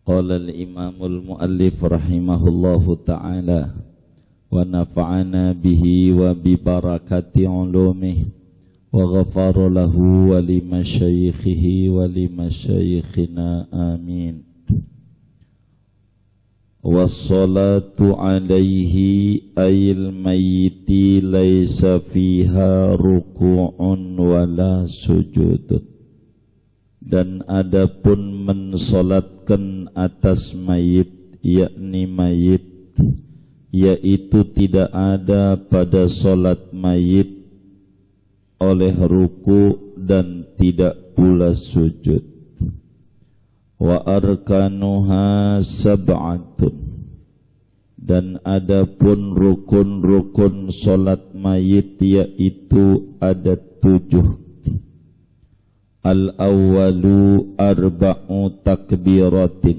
Qala al-imamul muallif rahimahullahu ta'ala wa nafa'ana bihi wa bi barakati ulumihi wa ghafara lahu wa li masyaikhihi wa li masyaikhina amin. Wassalatu alaihi ayil mayyiti laysa fiha ruku'un wala sujud. Dan adapun mensolatkan atas mayit, yakni mayit, yaitu tidak ada pada solat mayit oleh ruku dan tidak pula sujud. Wa arkanuha sab'atun. Dan adapun rukun-rukun solat mayit yaitu ada 7. Al-awwalu arba'u takbiratin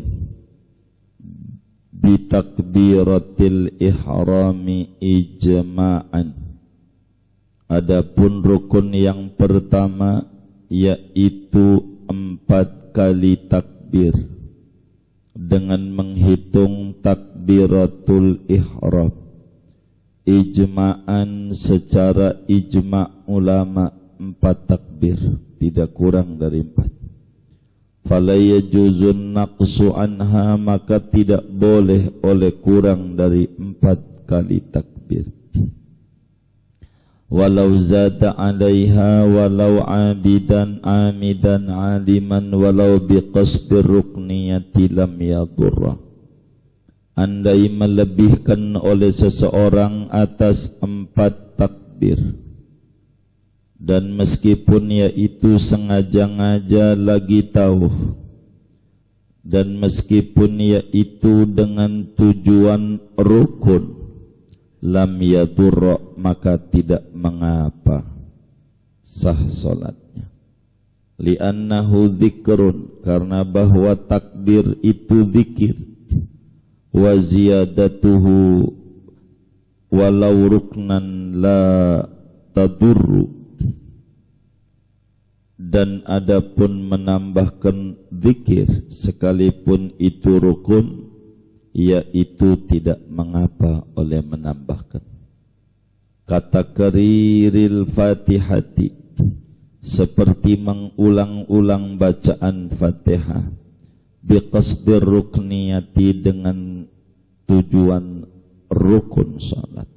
bitakbiratil ihrami ijma'an. Adapun rukun yang pertama yaitu 4 kali takbir dengan menghitung takbiratul ihram ijma'an, secara ijma' ulama 4 takbir, tidak kurang dari 4. Fala yajuzun naqsu anha, maka tidak boleh oleh kurang dari 4 kali takbir. Walau zada alaiha walau amidan aliman walau biqasdir rukniyati lam yadurra. Andai melebihkan oleh seseorang atas 4 takbir, dan meskipun yaitu sengaja-ngaja lagi tahu, dan meskipun yaitu dengan tujuan rukun, lam yadurra, maka tidak mengapa, sah solatnya. Li'annahu dzikrun, karena bahwa takbir itu zikir. Wa ziyadatuhu walau ruknan la tadurru. Dan adapun menambahkan zikir sekalipun itu rukun, yaitu tidak mengapa oleh menambahkan. Kata kariril fatihati, seperti mengulang-ulang bacaan Fatihah, biqasdir rukniyati, dengan tujuan rukun salat.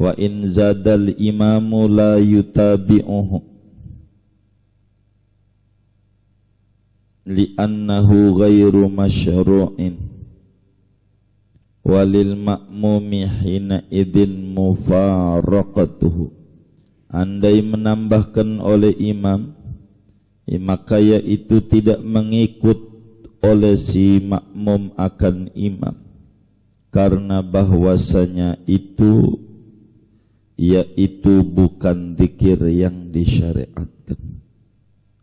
Wa in zadal imamu la yutabi'uhu li'annahu ghairu masyru'in walil ma'mumi hina idin mufaraqatuhu. Andai menambahkan oleh imam, maka yaitu tidak mengikut oleh si makmum akan imam, karena bahwasanya itu yaitu bukan zikir yang disyariatkan.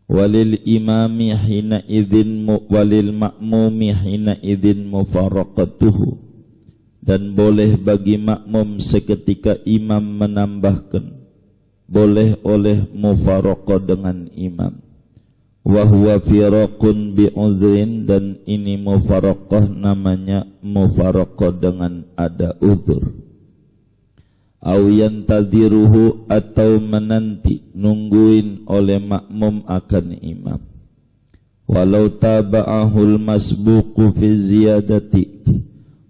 Walil imami hina idzin walil ma'mumi hina idzin mufaraqatuhu, dan boleh bagi makmum seketika imam menambahkan, boleh oleh mufaraqah dengan imam. Wa huwa firaqun bi'udhrin, dan ini mufaraqah namanya mufaraqah dengan ada uzur. Au yantadhiruhu, atau menanti, nungguin oleh makmum akan imam. Walau taba'ahul masbuqu fi ziyadati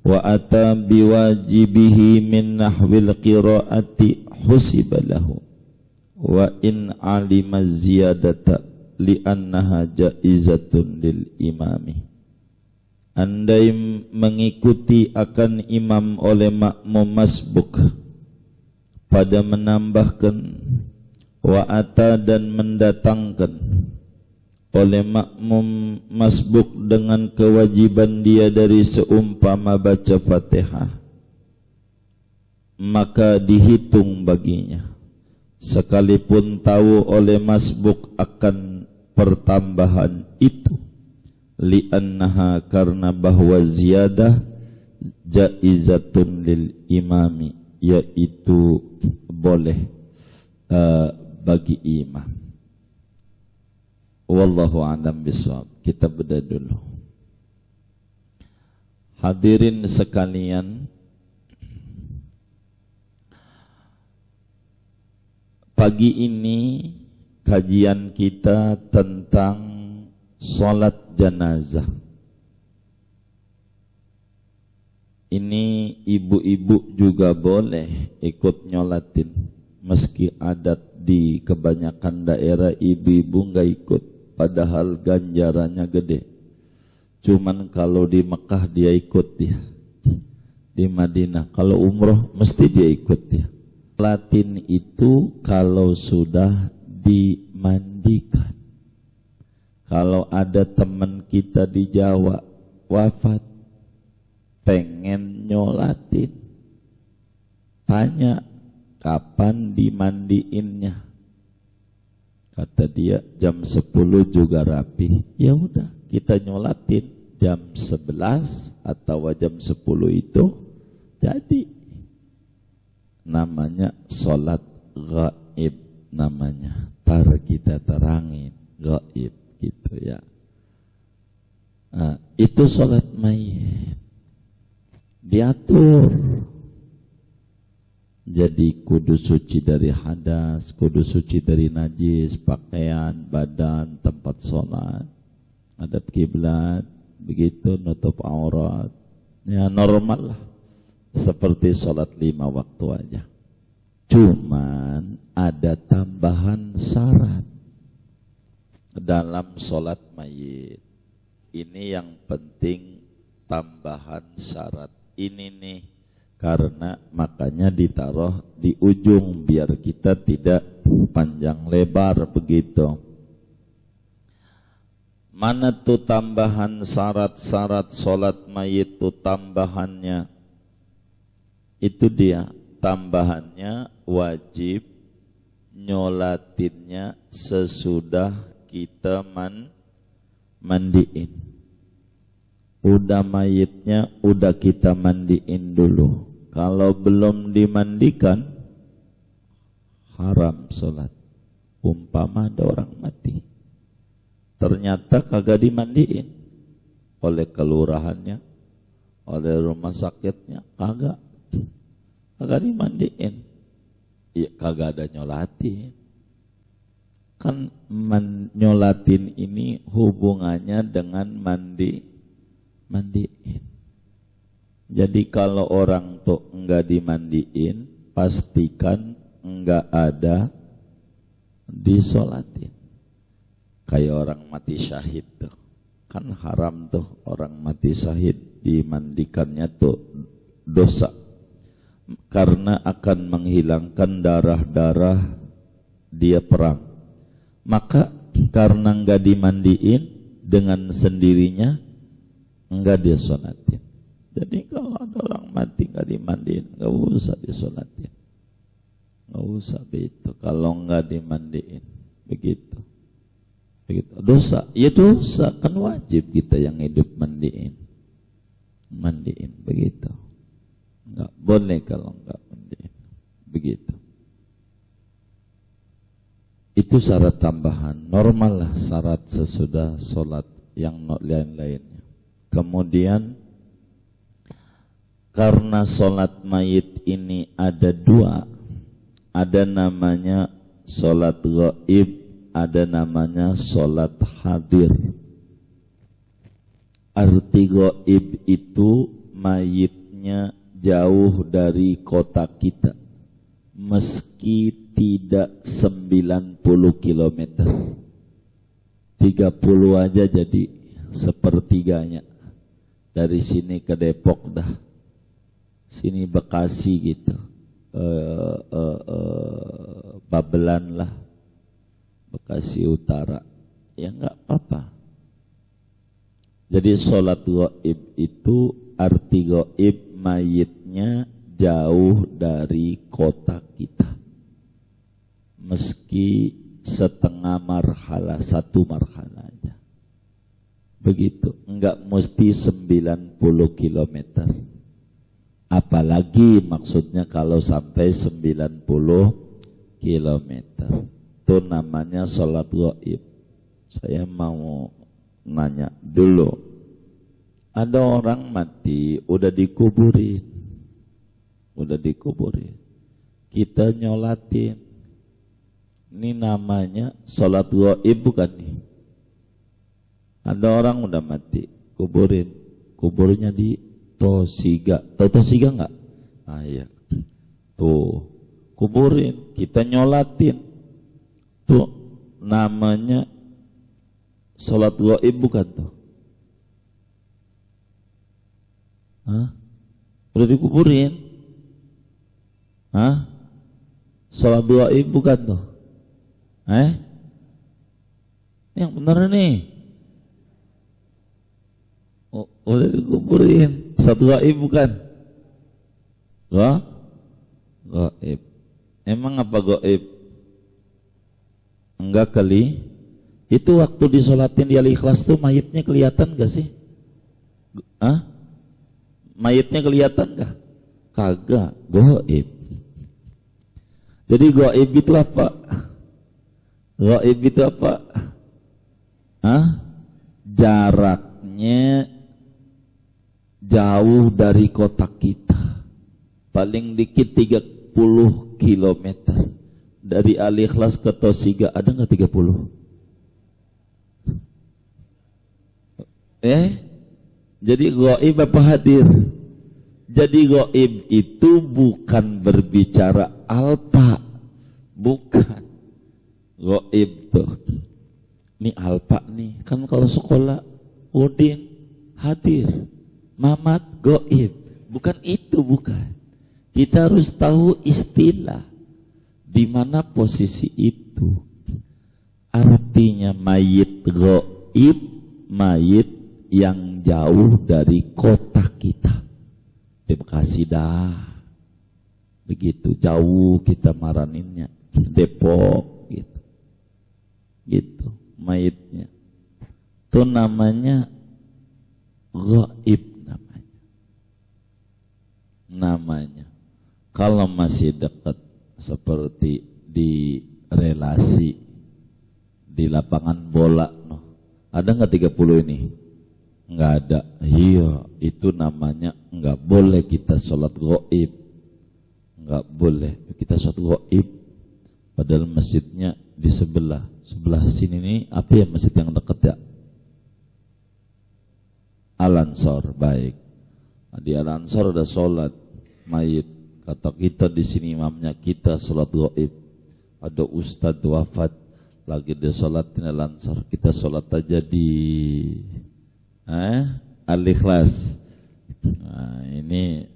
wa ata biwajibihi min nahwil qiraati husiba lahu wa in alima ziyadata li'annaha jaizatun lil imami. Andai mengikuti akan imam oleh makmum masbuk pada menambahkan, wa ata, dan mendatangkan oleh makmum masbuk dengan kewajiban dia dari seumpama baca Fatihah, maka dihitung baginya, sekalipun tahu oleh masbuk akan pertambahan itu, li'annaha, karena bahwa ziyadah jaizatun lil imami, yaitu boleh bagi imam. Wallahu a'lam bishawab. Kita bedah dulu. Hadirin sekalian, pagi ini kajian kita tentang sholat jenazah. Ini ibu-ibu juga boleh ikut nyolatin, meski adat di kebanyakan daerah ibu-ibu nggak ikut, padahal ganjarannya gede. Cuman kalau di Mekah dia ikut dia, di Madinah kalau umroh mesti dia ikut dia. Latin itu kalau sudah dimandikan. Kalau ada teman kita di Jawa wafat, pengen nyolatin, tanya kapan dimandiinnya. Kata dia jam 10 juga rapi. Ya udah, kita nyolatin jam 11 atau jam 10 itu jadi. Namanya sholat gaib namanya. Tar kita terangin gaib gitu ya. Nah, itu sholat mayit diatur. Jadi kudu suci dari hadas, kudu suci dari najis, pakaian, badan, tempat sholat, hadap kiblat, begitu, nutup aurat. Ya normal lah, seperti sholat 5 waktu aja. Cuman ada tambahan syarat dalam sholat mayit. Ini yang penting, tambahan syarat ini nih. Karena makanya ditaruh di ujung biar kita tidak panjang lebar begitu. Mana tuh tambahan syarat-syarat sholat mayit tuh tambahannya? Itu dia tambahannya, wajib nyolatinnya sesudah kita mandiin. Udah mayitnya udah kita mandiin dulu. Kalau belum dimandikan haram sholat. Umpama ada orang mati, ternyata kagak dimandiin oleh kelurahannya, oleh rumah sakitnya, kagak dimandiin, ya kagak ada nyolatin. Kan nyolatin ini hubungannya dengan mandiin. Jadi kalau orang tuh enggak dimandiin, pastikan enggak ada disolatin. Kayak orang mati syahid tuh, kan haram tuh orang mati syahid dimandikannya tuh dosa, karena akan menghilangkan darah-darah dia perang. Maka karena enggak dimandiin, dengan sendirinya enggak dia sholatin. Jadi kalau ada orang mati enggak dimandiin, enggak usah disolatin. Enggak usah begitu kalau enggak dimandiin. Begitu. Dosa, ya dosa, kan wajib kita yang hidup mandiin begitu. Enggak boleh kalau enggak mandiin. Begitu. Itu syarat tambahan. Normal lah syarat sesudah sholat yang lain-lainnya. Kemudian karena sholat mayit ini ada 2, ada namanya sholat gaib, ada namanya sholat hadir. Arti gaib itu mayitnya jauh dari kota kita, meski tidak 90 km, 30 aja jadi sepertiganya. Dari sini ke Depok dah, sini Bekasi gitu, Babelan lah, Bekasi Utara, ya enggak apa-apa. Jadi sholat gaib itu arti gaib mayitnya jauh dari kota kita, meski setengah marhala, 1 marhala aja. Begitu, enggak mesti 90 km. Apalagi maksudnya kalau sampai 90 km. Itu namanya sholat gaib. Saya mau nanya dulu, Ada orang mati udah dikuburin. Kita nyolatin. Ini namanya sholat ghaib bukan nih? Ada orang udah mati, kuburnya di Tosiga. Tahu Tosiga enggak? Ah iya. Tuh, kuburin, kita nyolatin. Tuh namanya sholat ghaib bukan tuh? Hah? Udah dikuburin? Hah? Sholat ghaib bukan tuh? Yang benar nih. Oh, udah dikuburin. Sholat ghaib bukan? Ghaib. Emang apa ghaib? Enggak kali. Itu waktu disolatin di Al-Ikhlas tuh mayitnya kelihatan gak sih? Hah? Mayitnya kelihatan gak? Kagak, ghaib. Jadi ghaib itu apa? Ghaib itu apa? Jaraknya jauh dari kota kita. Paling dikit 30 km. Dari Al-Ikhlas ke Tosiga ada enggak 30? Jadi ghaib apa hadir? Jadi ghaib itu bukan berbicara alpa. Bukan. Ghaib tuh. Ini alpa nih. Kan kalau sekolah Udin hadir. Mamat ghaib. Bukan itu, bukan. Kita harus tahu istilah. Di mana posisi itu. Artinya mayit ghaib, mayit yang jauh dari kota kita. Di Bekasi dah. Begitu jauh kita maraninnya. Depok gitu mayitnya. Itu namanya ghaib namanya. Kalau masih dekat seperti di relasi di lapangan bola ada enggak 30 ini? Enggak ada. Iya, itu namanya enggak boleh kita sholat ghaib. Enggak boleh kita sholat ghaib. Padahal masjidnya di sebelah sini nih. Apa ya masjid yang dekat ya? Al-Ansor. Baik. Di Al-Ansor ada sholat mayit. Kata kita di sini imamnya kita sholat ghaib. Ada ustadz wafat lagi dia sholatin Al-Ansor. Kita sholat aja di Al-Ikhlas. Nah, ini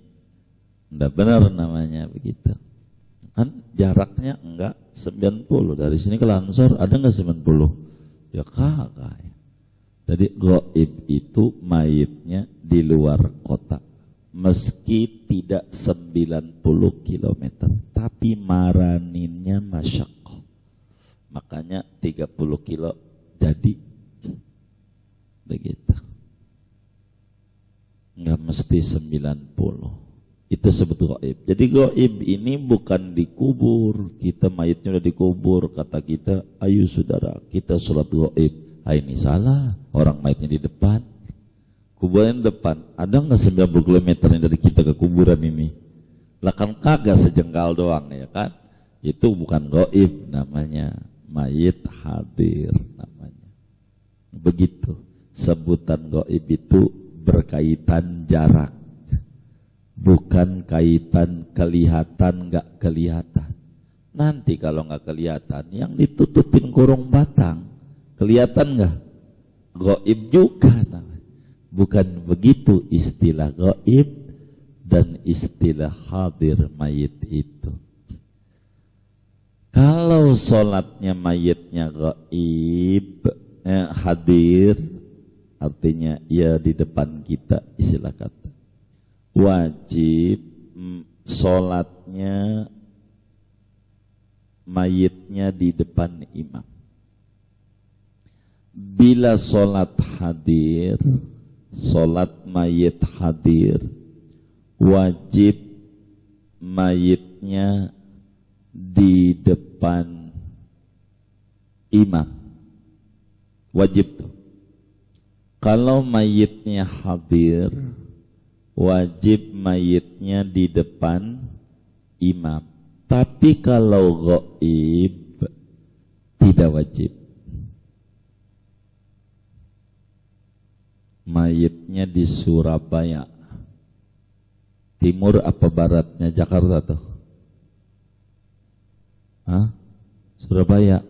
enggak benar namanya begitu. Kan jaraknya enggak 90 dari sini ke Al-Ansor ada enggak 90? Ya kagak. Jadi ghaib itu mayitnya di luar kota. Meski tidak 90 km, tapi maraninnya masyaqqah. Makanya 30 kilo jadi begitu. Enggak mesti 90. Itu sebut ghaib. Jadi ghaib ini bukan dikubur. Kita mayitnya udah dikubur. Kata kita, ayo saudara, kita sholat ghaib. Ini salah. Orang mayitnya di depan. Kuburan depan. Ada nggak 90 km dari kita ke kuburan ini? Lah kan kagak sejengkal doang ya kan? Itu bukan ghaib namanya. Mayit hadir namanya. Begitu. Sebutan ghaib itu berkaitan jarak. Bukan kaitan kelihatan nggak kelihatan. Nanti kalau nggak kelihatan, yang ditutupin kurung batang, kelihatan nggak? Ghaib juga namanya. Bukan begitu istilah ghaib dan istilah hadir mayit itu. Kalau sholatnya mayitnya ghaib, hadir, artinya ya di depan kita istilah kata. Wajib sholatnya mayitnya di depan imam. Bila sholat hadir, sholat mayit hadir, wajib mayitnya di depan imam. Wajib tuh. Kalau mayitnya hadir, wajib mayitnya di depan imam. Tapi kalau ghaib, tidak wajib. Mayitnya di Surabaya. Timur apa baratnya Jakarta tuh? Hah? Surabaya.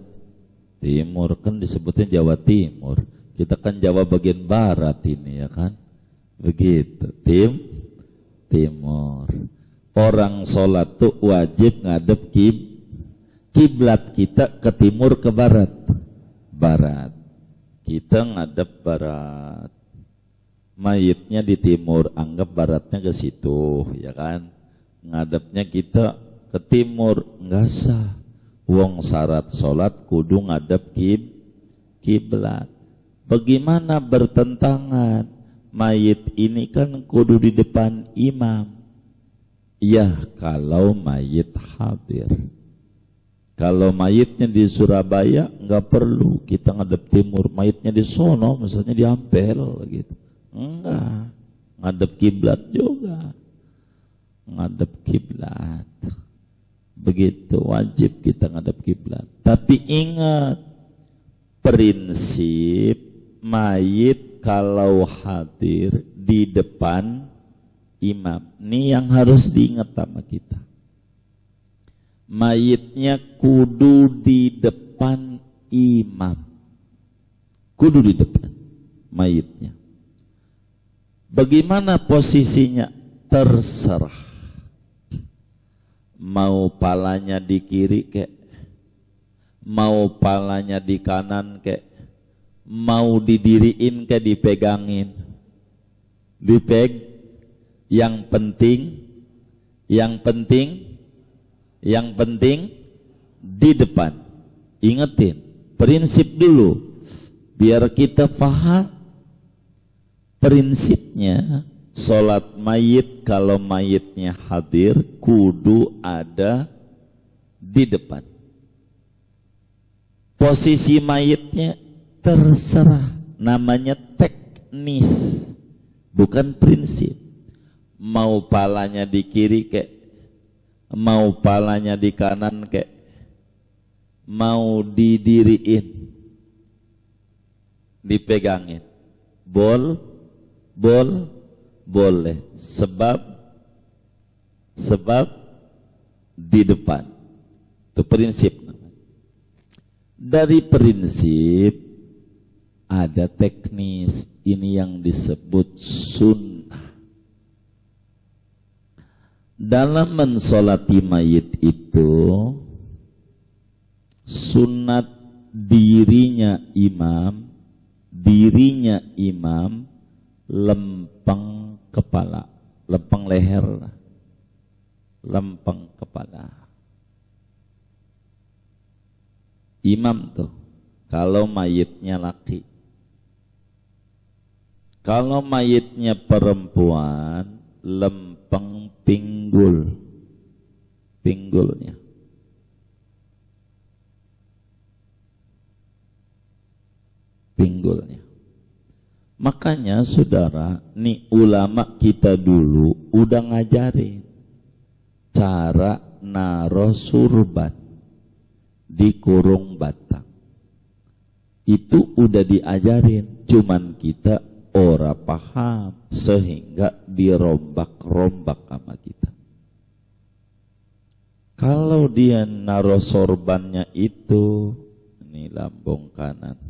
Timur, kan disebutnya Jawa Timur. Kita kan Jawa bagian barat ini ya kan. Begitu. Timur. Orang sholat tuh wajib ngadep kiblat kita ke timur ke barat. Barat. Kita ngadep barat. Mayitnya di timur, anggap baratnya ke situ, ya kan? Ngadepnya kita ke timur, enggak sah. Wong syarat sholat kudu ngadep kiblat. Bagaimana bertentangan? Mayit ini kan kudu di depan imam. Ya, kalau mayit hadir. Kalau mayitnya di Surabaya, enggak perlu kita ngadep timur. Mayitnya di sono, misalnya di Ampel, gitu. Enggak, ngadep kiblat juga. Ngadep kiblat. Begitu, wajib kita ngadep kiblat. Tapi ingat, prinsip mayit kalau hadir di depan imam. Ini yang harus diingat sama kita. Mayitnya kudu di depan imam. Kudu di depan mayitnya. Bagaimana posisinya? Terserah. Mau palanya di kiri kek, mau palanya di kanan kek, mau didiriin kek, dipegangin, yang penting di depan. Ingetin prinsip dulu biar kita paham. Prinsipnya sholat mayit kalau mayitnya hadir kudu ada di depan. Posisi mayitnya terserah, namanya teknis, bukan prinsip. Mau palanya di kiri kek, mau palanya di kanan kek, mau didiriin, dipegangin, boleh, sebab di depan. Itu prinsip. Dari prinsip ada teknis, ini yang disebut sunnah. Dalam mensolati mayit itu sunat dirinya imam lempeng kepala, lempeng leher, lempeng kepala. Imam tuh kalau mayitnya laki. Kalau mayitnya perempuan, lempeng pinggulnya. Makanya saudara, nih ulama kita dulu udah ngajarin cara naro surban di kurung batang. Itu udah diajarin, cuman kita ora paham sehingga dirombak-rombak sama kita. Kalau dia naro sorbannya itu, ini lambung kanan,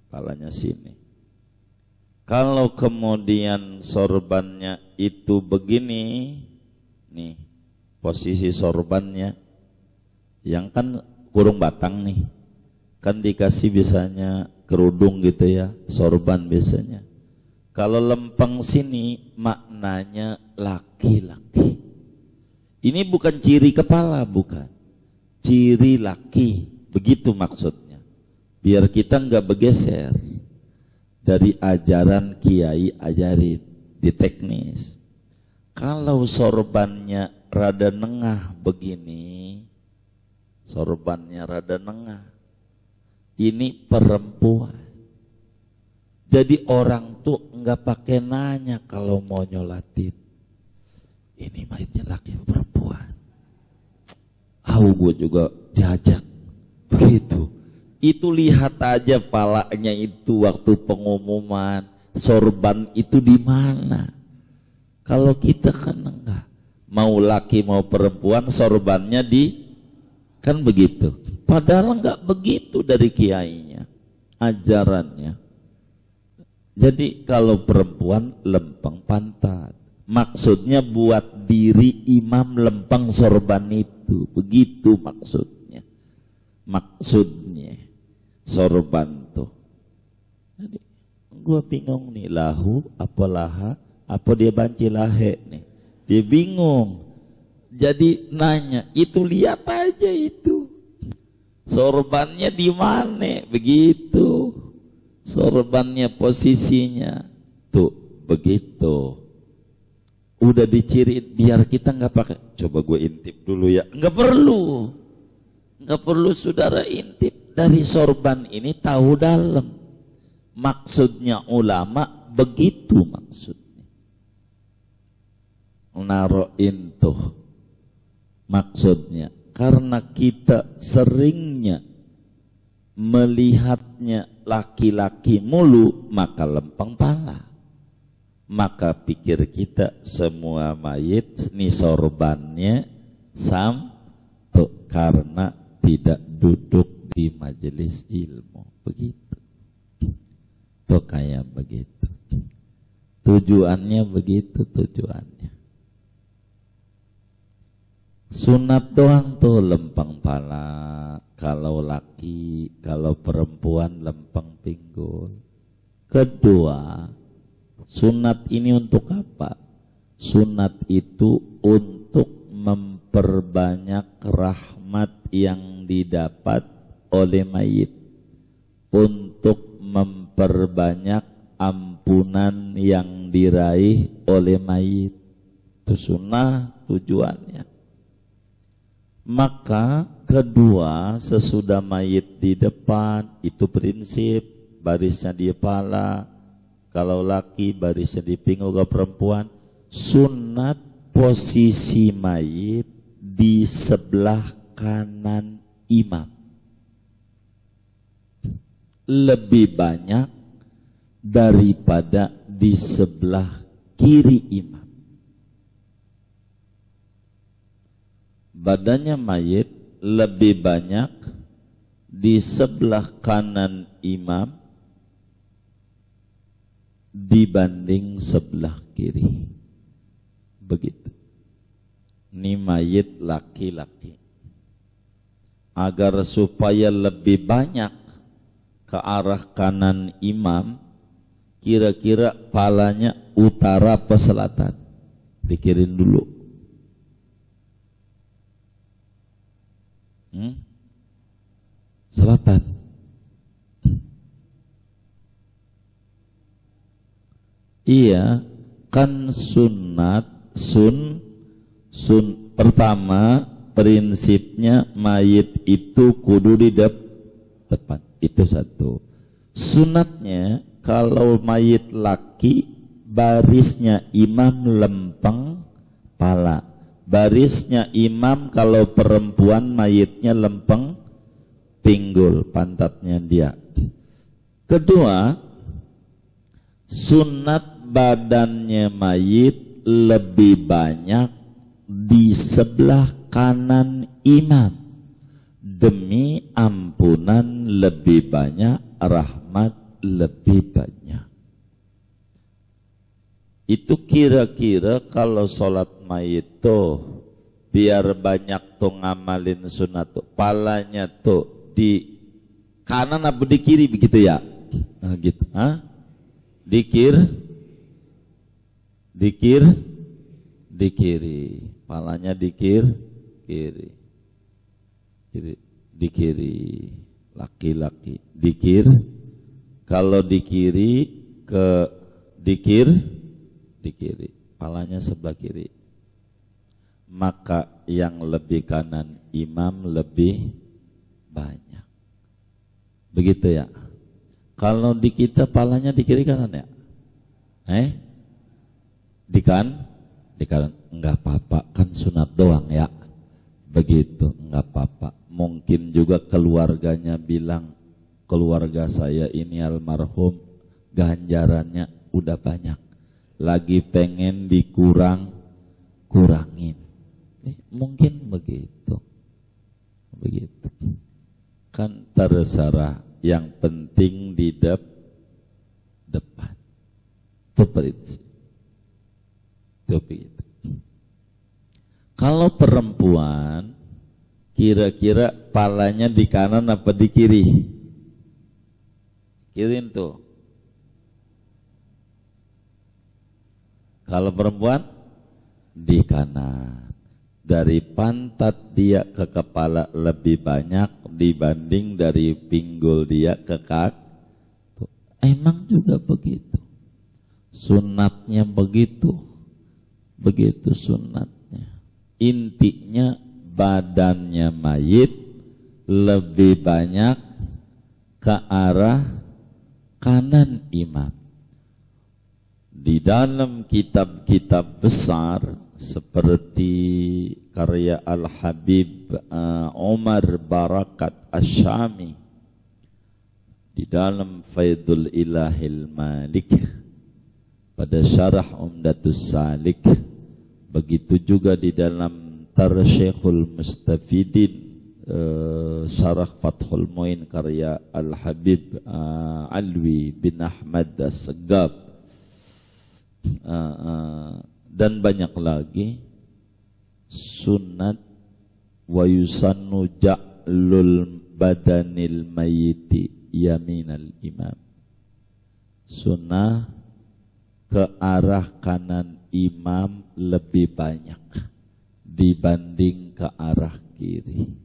kepalanya sini. Kalau kemudian sorbannya itu begini, nih posisi sorbannya, yang kan kurung batang nih, kan dikasih biasanya kerudung gitu ya, sorban biasanya. Kalau lempeng sini maknanya laki-laki. Ini bukan ciri kepala, bukan. Ciri laki, begitu maksudnya. Biar kita enggak bergeser dari ajaran kiai ajarin di teknis. Kalau sorbannya rada nengah begini, sorbannya rada nengah, ini perempuan. Jadi orang tuh nggak pakai nanya kalau mau nyolatin. Ini mayitnya laki perempuan. Gue juga diajak begitu. Itu lihat aja palanya itu waktu pengumuman sorban itu di mana. Kalau kita kan enggak, mau laki mau perempuan sorbannya di kan begitu. Padahal enggak begitu dari kiainya, ajarannya. Jadi kalau perempuan lempeng pantat, maksudnya buat diri imam lempeng sorban itu, begitu maksudnya. Maksudnya sorban tuh. Jadi gua bingung nih, lahu apa laha apa dia banci lahe nih. Dia bingung. Jadi nanya, itu lihat aja itu. Sorbannya di mana? Begitu. Sorbannya posisinya tuh begitu. Udah diciriin biar kita nggak pakai. Coba gue intip dulu ya. Nggak perlu saudara intip. Dari sorban ini tahu dalam. Maksudnya ulama begitu maksudnya. Naroin tuh maksudnya. Karena kita seringnya melihatnya laki-laki mulu, maka lempeng pala. Maka pikir kita semua mayit ini sorbannya tuh, karena tidak duduk di majelis ilmu. Begitu. Tuh kayak begitu. Tujuannya begitu tujuannya. Sunat doang tuh lempeng pala kalau laki, kalau perempuan lempeng pinggul. Kedua, sunat ini untuk apa? Sunat itu untuk memperbanyak rahmat yang didapat oleh mayit, untuk memperbanyak ampunan yang diraih oleh mayit. Itu sunnah tujuannya. Maka kedua, sesudah mayit di depan, itu prinsip barisnya di kepala. Kalau laki barisnya di pinggul, ke perempuan. Sunat posisi mayit di sebelah kanan imam. Lebih banyak daripada di sebelah kiri imam. Badannya mayit lebih banyak di sebelah kanan imam dibanding sebelah kiri. Begitu. Ini mayit laki-laki. Agar supaya lebih banyak ke arah kanan imam, kira-kira palanya utara apa selatan? Pikirin dulu. Selatan. Iya, kan sunat pertama prinsipnya mayit itu kudu di depan. Itu satu. Sunatnya kalau mayit laki barisnya imam lempeng pala. Barisnya imam kalau perempuan mayitnya lempeng pinggul, pantatnya dia. Kedua, sunat badannya mayit lebih banyak di sebelah kanan imam demi ampunan lebih banyak, rahmat lebih banyak. Itu kira-kira kalau sholat mayit tuh biar banyak tuh ngamalin sunat tuh, palanya tuh di kanan apa di kiri begitu ya? Nah gitu, di kiri, palanya di kiri, laki-laki di kiri. Kalau di kiri di kiri, palanya sebelah kiri. Maka yang lebih kanan imam lebih banyak. Begitu ya. Kalau di kita palanya di kiri kanan ya? Di kanan? Enggak apa-apa, kan sunat doang ya. Begitu, enggak apa-apa. Mungkin juga keluarganya bilang, keluarga saya ini almarhum, ganjarannya udah banyak, lagi pengen kurangin. Mungkin begitu. Kan terserah, yang penting di depan. Itu prinsip. Itu begitu. Kalau perempuan, kira-kira palanya di kanan apa di kiri? Kiriin tuh. Kalau perempuan di kanan. Dari pantat dia ke kepala lebih banyak dibanding dari pinggul dia ke kaki. Emang juga begitu. Sunatnya begitu. Begitu sunatnya. Intinya badannya mayit lebih banyak ke arah kanan imam. Di dalam kitab-kitab besar seperti karya Al-Habib Umar Barakat Asyami, di dalam Faidul Ilahil Malik, pada syarah Umdatus Salik, begitu juga di dalam Tarsyikhul Mustafidin, syarah Fathul Muin karya Al-Habib Alwi bin Ahmad As-Segab, dan banyak lagi. Sunat wa yusannu ja'lul badanil mayyiti yaminal imam. Sunnah ke arah kanan imam lebih banyak dibanding ke arah kiri.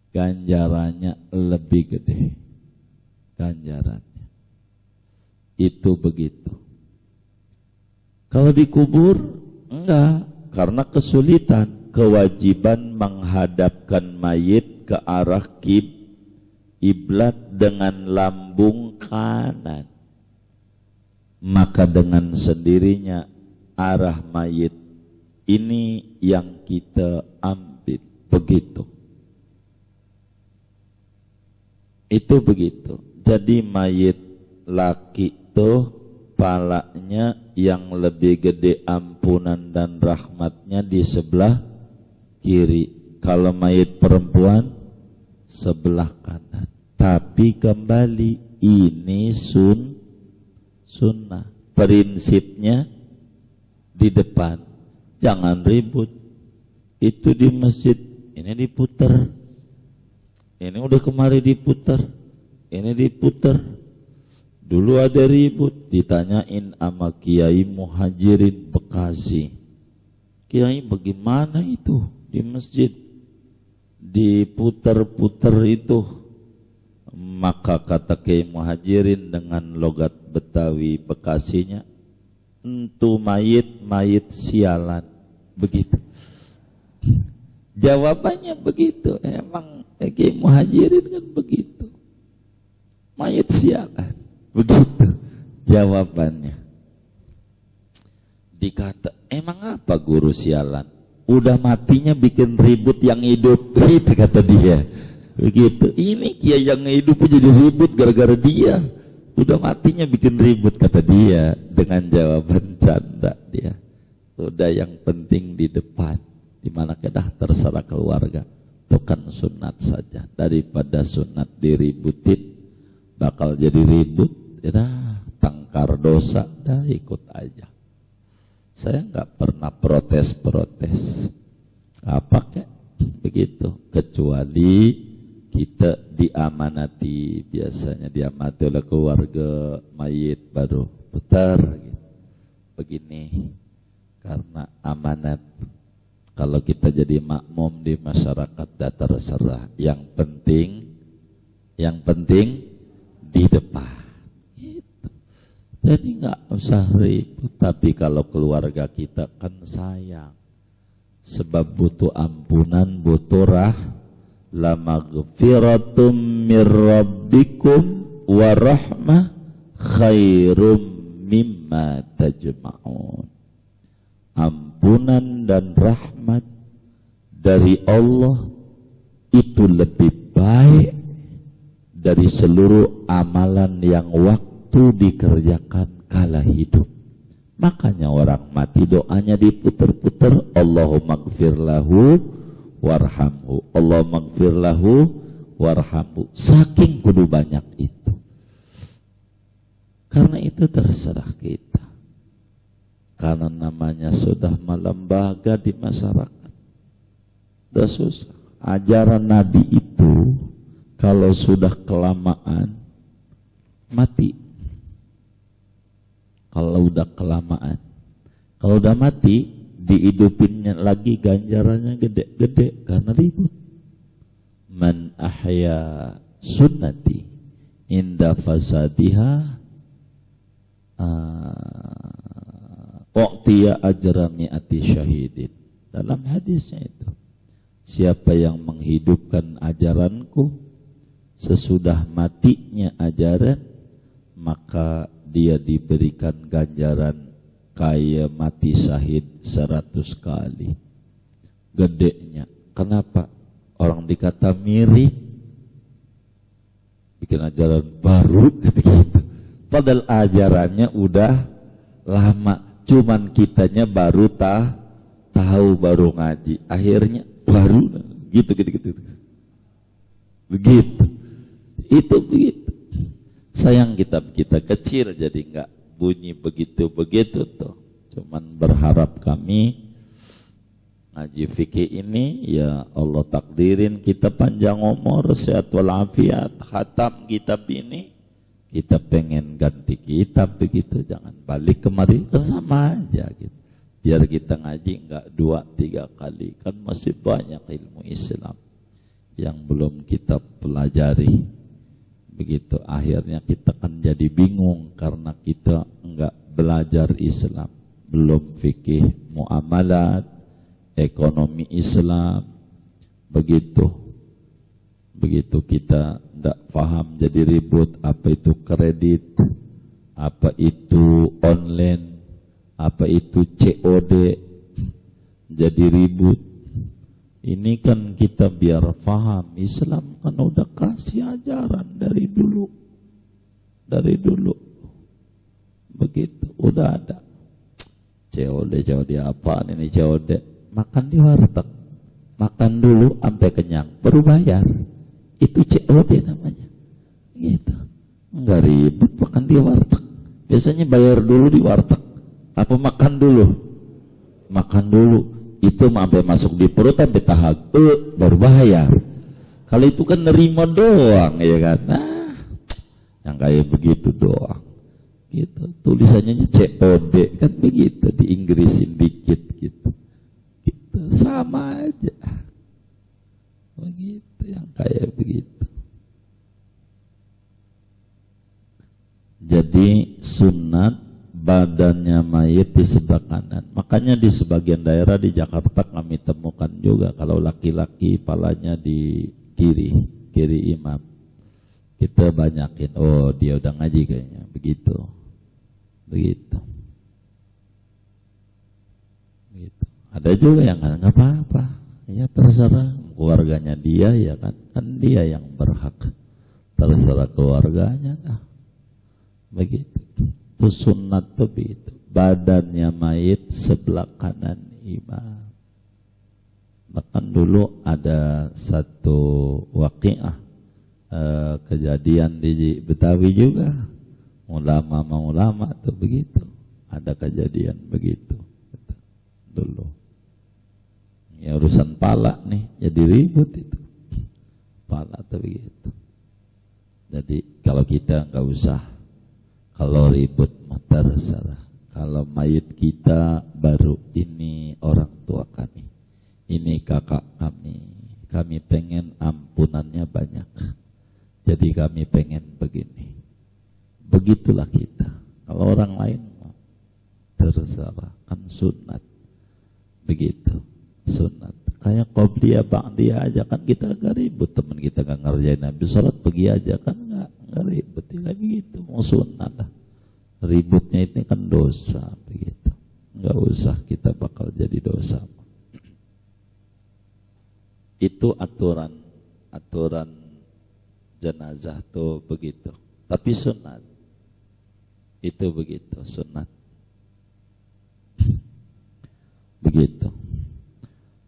Ganjarannya lebih gede. Ganjarannya. Itu begitu. Kalau dikubur, enggak, karena kesulitan, kewajiban menghadapkan mayit ke arah kiblat dengan lambung kanan. Maka dengan sendirinya arah mayit ini yang kita ambil, begitu. Itu begitu. Jadi mayit laki itu palanya yang lebih gede ampunan dan rahmatnya di sebelah kiri. Kalau mayit perempuan sebelah kanan. Tapi kembali ini sunnah. Prinsipnya di depan. Jangan ribut. Itu di masjid, ini diputer. Ini udah kemari diputer. Ini diputer. Dulu ada ribut, ditanyain sama Kiai Muhajirin Bekasi. Kiai bagaimana itu di masjid? Diputer-puter itu. Maka kata Kiai Muhajirin dengan logat Betawi Bekasinya, entu mayit sialan. Begitu. Jawabannya begitu. Emang Kiai Muhajirin kan begitu. Mayit sialan. Begitu jawabannya. Dikata, emang apa guru sialan? Udah matinya bikin ribut yang hidup. Itu kata dia. Begitu. Ini kiai yang hidup jadi ribut gara-gara dia. Udah matinya bikin ribut kata dia. Dengan jawaban canda dia. Udah yang penting di depan. Dimana kedah terserah keluarga. Itu kan sunat saja. Daripada sunat diributin, bakal jadi ribut. Dah tangkar dosa, dah ikut aja. Saya nggak pernah protes. Apa kek begitu? Kecuali kita diamanati, biasanya diamati oleh keluarga mayit baru putar gitu. Begini, karena amanat. Kalau kita jadi makmum di masyarakat, dah terserah. Yang penting di depan. Jadi nggak usah ribut. Tapi kalau keluarga kita kan sayang, sebab butuh ampunan, butuh la maghfiratum mir rabbikum wa rahmah khairum mimma tajma'un. Ampunan dan rahmat dari Allah itu lebih baik dari seluruh amalan yang waktu dikerjakan kala hidup. Makanya orang mati doanya diputer-puter, Allahumma gfir lahu warhamhu, Allahumma gfir lahu warhamhu. Saking kudu banyak itu. Karena itu terserah kita. Karena namanya sudah melembaga di masyarakat. Sudah susah. Ajaran Nabi itu kalau sudah kelamaan mati. Kalau udah kelamaan, kalau udah mati, dihidupinnya lagi ganjarannya gede-gede karena ribut. Man ahya sunnati inda fasadiha u'tiya ajra mi'ati syahidin. Dalam hadisnya itu, siapa yang menghidupkan ajaranku sesudah matinya ajaran, maka dia diberikan ganjaran kayak mati syahid 100 kali. Gedenya. Kenapa? Orang dikata mirip, bikin ajaran baru gitu. Padahal ajarannya udah lama, cuman kitanya baru tahu, baru ngaji. Akhirnya baru gitu. Begitu. Itu begitu. Sayang kitab kita kecil jadi enggak bunyi begitu tuh. Cuman berharap kami ngaji fikih ini ya Allah takdirin kita panjang umur, sehat walafiat, khatam kitab ini. Kita pengen ganti kitab begitu, jangan balik kemari, kan sama aja gitu. Biar kita ngaji enggak 2-3 kali, kan masih banyak ilmu Islam yang belum kita pelajari. Begitu, akhirnya kita kan jadi bingung karena kita enggak belajar Islam, belum fikih muamalat, ekonomi Islam, begitu kita enggak paham jadi ribut, apa itu kredit, apa itu online, apa itu COD, jadi ribut. Ini kan kita biar paham, Islam kan udah kasih ajaran dari dulu. Begitu, udah ada. COD apaan ini COD? Makan di warteg. Makan dulu sampai kenyang, baru bayar. Itu COD namanya. Gitu. Enggak ribet makan di warteg. Biasanya bayar dulu di warteg. Apa makan dulu? Makan dulu. Itu sampai masuk di perut sampai tahap baru bayar. Kalau itu kan nerima doang ya kan. Nah, yang kayak begitu doang. Gitu. Tulisannya COD kan begitu, di Inggrisin dikit gitu. Gitu sama aja. Begitu yang kayak begitu. Jadi sunat badannya mayit di sebelah kanan. Makanya di sebagian daerah di Jakarta kami temukan juga kalau laki-laki palanya di kiri imam. Kita banyakin, oh dia udah ngaji kayaknya, begitu. Ada juga yang nggak apa-apa, ya terserah keluarganya dia ya kan dia yang berhak, terserah keluarganya dah. Begitu. Itu sunat tuh begitu. Badannya mayit sebelah kanan imam. Bahkan dulu ada satu waqiah kejadian di Betawi juga. Ulama tuh begitu. Ada kejadian begitu. Dulu. Ya urusan pala nih jadi ribut itu. Pala tuh begitu. Jadi kalau kita enggak usah, kalau ribut terserah. Kalau mayit kita baru ini orang tua kami, ini kakak kami pengen ampunannya banyak. Jadi kami pengen begini. Begitulah kita. Kalau orang lain terserah, kan sunat. Begitu, sunat. Kayak qobliyah ba'diyah aja kan kita agak ribut, teman kita gak ngerjain habis sholat pergi aja kan, nggak usah ribut, kayak begitu. Mau sunnah lah. Ributnya ini kan dosa, begitu. Enggak usah kita bakal jadi dosa. Itu aturan jenazah tuh begitu. Tapi sunat itu begitu, sunat begitu.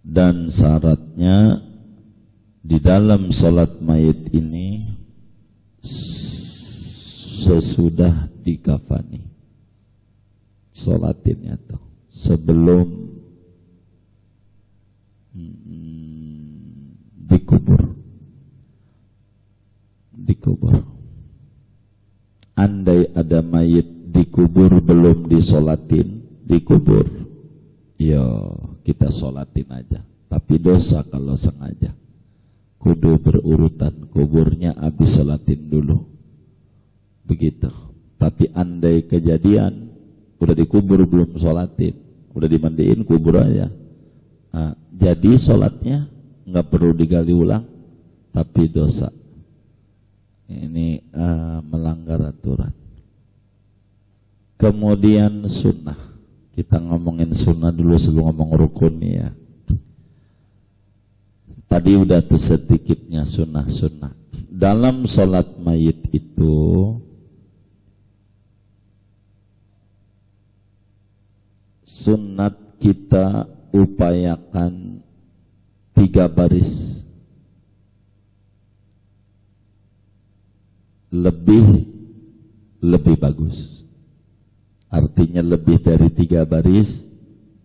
Dan syaratnya di dalam sholat mayit ini sesudah dikafani, sholatinnya tuh sebelum dikubur. Andai ada mayit dikubur belum disolatin, dikubur, ya kita solatin aja. Tapi dosa kalau sengaja. Kudu berurutan, kuburnya habis solatin dulu. Begitu. Tapi andai kejadian udah dikubur belum solatin, udah dimandiin, kubur aja. Nah, jadi solatnya nggak perlu digali ulang, tapi dosa. Ini melanggar aturan. Kemudian sunnah. Kita ngomongin sunnah dulu sebelum ngomong rukun ya. Tadi udah tuh sedikitnya sunnah-sunnah. Dalam sholat mayit itu sunnat kita upayakan 3 baris. Lebih bagus. Artinya lebih dari 3 baris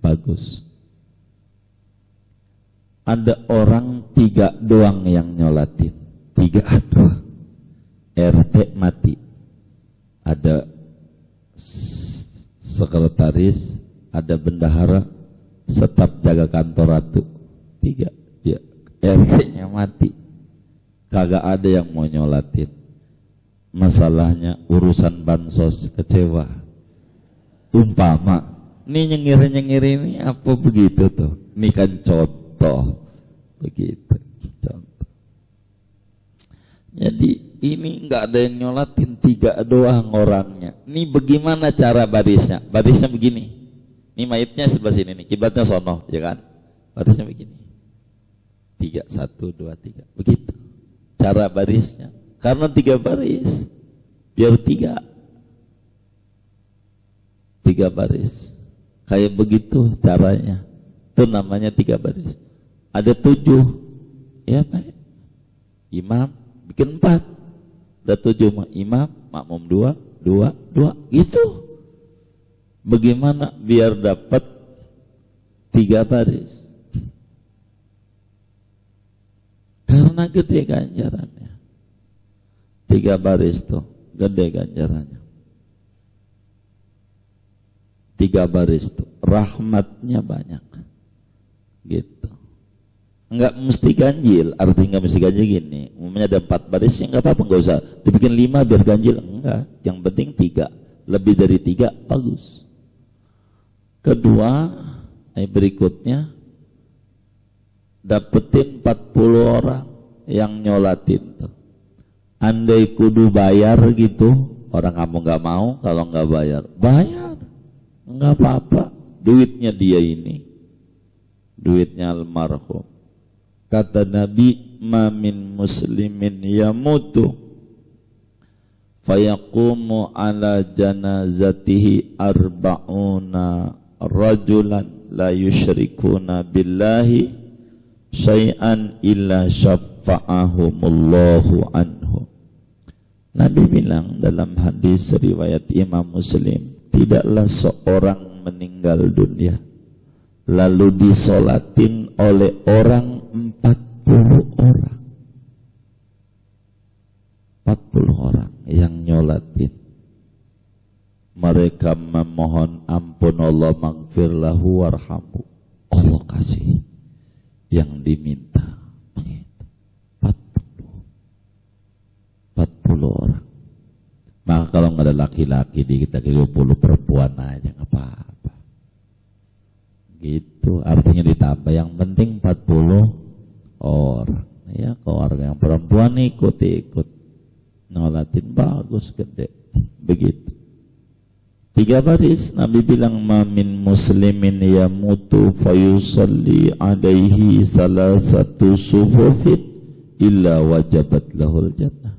bagus. Ada orang 3 doang yang nyolatin, 3 doang. RT mati, ada sekretaris, ada bendahara, staf jaga kantor ratu, 3 ya. RT-nya mati, kagak ada yang mau nyolatin. Masalahnya urusan bansos, kecewa. Umpama ini nyengir ini apa begitu tuh? Ini kan contoh begitu, contoh. Jadi ini nggak ada yang nyolatin, 3 doang orangnya. Ini bagaimana cara barisnya? Barisnya begini. Ini mayitnya sebelah sini nih, kiblatnya sono, ya kan? Barisnya begini. 3, 1, 2, 3, begitu. Cara barisnya. Karena 3 baris, biar 3 baris. Kayak begitu caranya. Itu namanya 3 baris. Ada 7, ya Pak. Imam bikin 4. Ada 7 imam, makmum 2, 2, 2, gitu. Bagaimana biar dapat 3 baris? Karena gede ganjarannya. 3 baris tuh gede ganjarannya. 3 baris tuh rahmatnya banyak, gitu. Enggak mesti ganjil, artinya enggak mesti ganjil gini. Umumnya ada 4 baris ya enggak apa-apa, enggak usah dibikin 5 biar ganjil, enggak. Yang penting 3, lebih dari 3 bagus. Kedua, berikutnya dapetin 40 orang yang nyolatin tuh. Andai kudu bayar gitu, orang kamu nggak mau, kalau nggak bayar, nggak apa-apa, duitnya dia ini, duitnya almarhum. Kata Nabi, ma min muslimin yamutu fayaqumu ala janazatihi arba'una rajulan la yusyrikuna billahi syai'an illa syafa'ahumullahu anhu. Nabi bilang dalam hadis riwayat Imam Muslim, tidaklah seorang meninggal dunia lalu disolatin oleh orang 40 orang. 40 orang yang nyolatin. Mereka memohon ampun Allah, maghfir lahu warhamhu. Allah kasih yang diminta. 40 orang. Maka kalau nggak ada laki-laki di kita 20 perempuan aja nggak apa-apa. Gitu. Artinya ditambah, yang penting 40 orang. Ya, kalau orang yang perempuan ikut. Nyolatin bagus gede. Begitu. 3 baris Nabi bilang mamin muslimin yamutu fayusalli alaihi salasatu sufufin illa wajabat lahul jannah.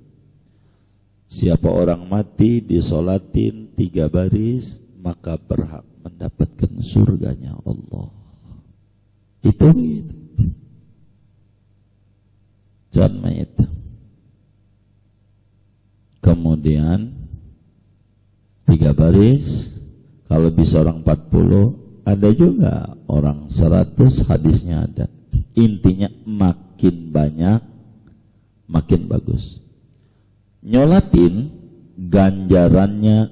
Siapa orang mati disolatin 3 baris maka berhak mendapatkan surganya Allah. Itu gitu. Jangan mayit. Kemudian 3 baris, kalau bisa orang 40, ada juga orang 100, hadisnya ada. Intinya makin banyak, makin bagus. Nyolatin ganjarannya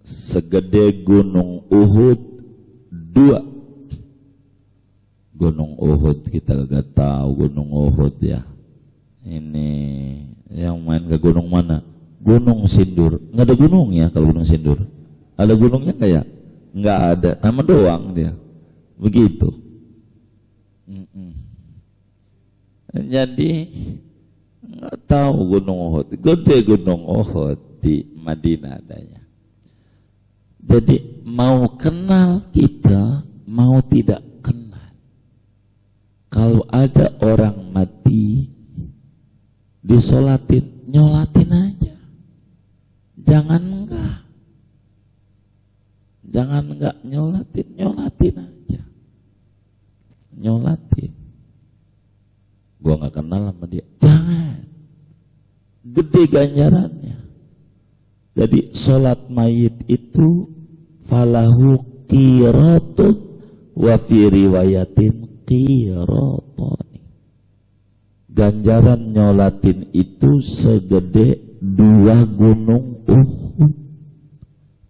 segede gunung Uhud 2. Gunung Uhud kita gak tahu gunung Uhud ya. Ini yang main ke gunung mana? Gunung Sindur. Nggak ada gunungnya kalau Gunung Sindur. Ada gunungnya nggak ya? Nggak ada. Nama doang dia. Begitu. Jadi nggak tahu Gunung Uhud. Gede Gunung Uhud di Madinah adanya. Jadi mau kenal kita, mau tidak kenal. Kalau ada orang mati, disolatin, nyolatin aja. Jangan enggak nyolatin aja. Nyolatin. Gua enggak kenal sama dia. Jangan. Gede ganjarannya. Jadi sholat mayit itu falahu qiratun wa fi riwayatin qiratani. Ganjaran nyolatin itu segede 2 gunung Uhud.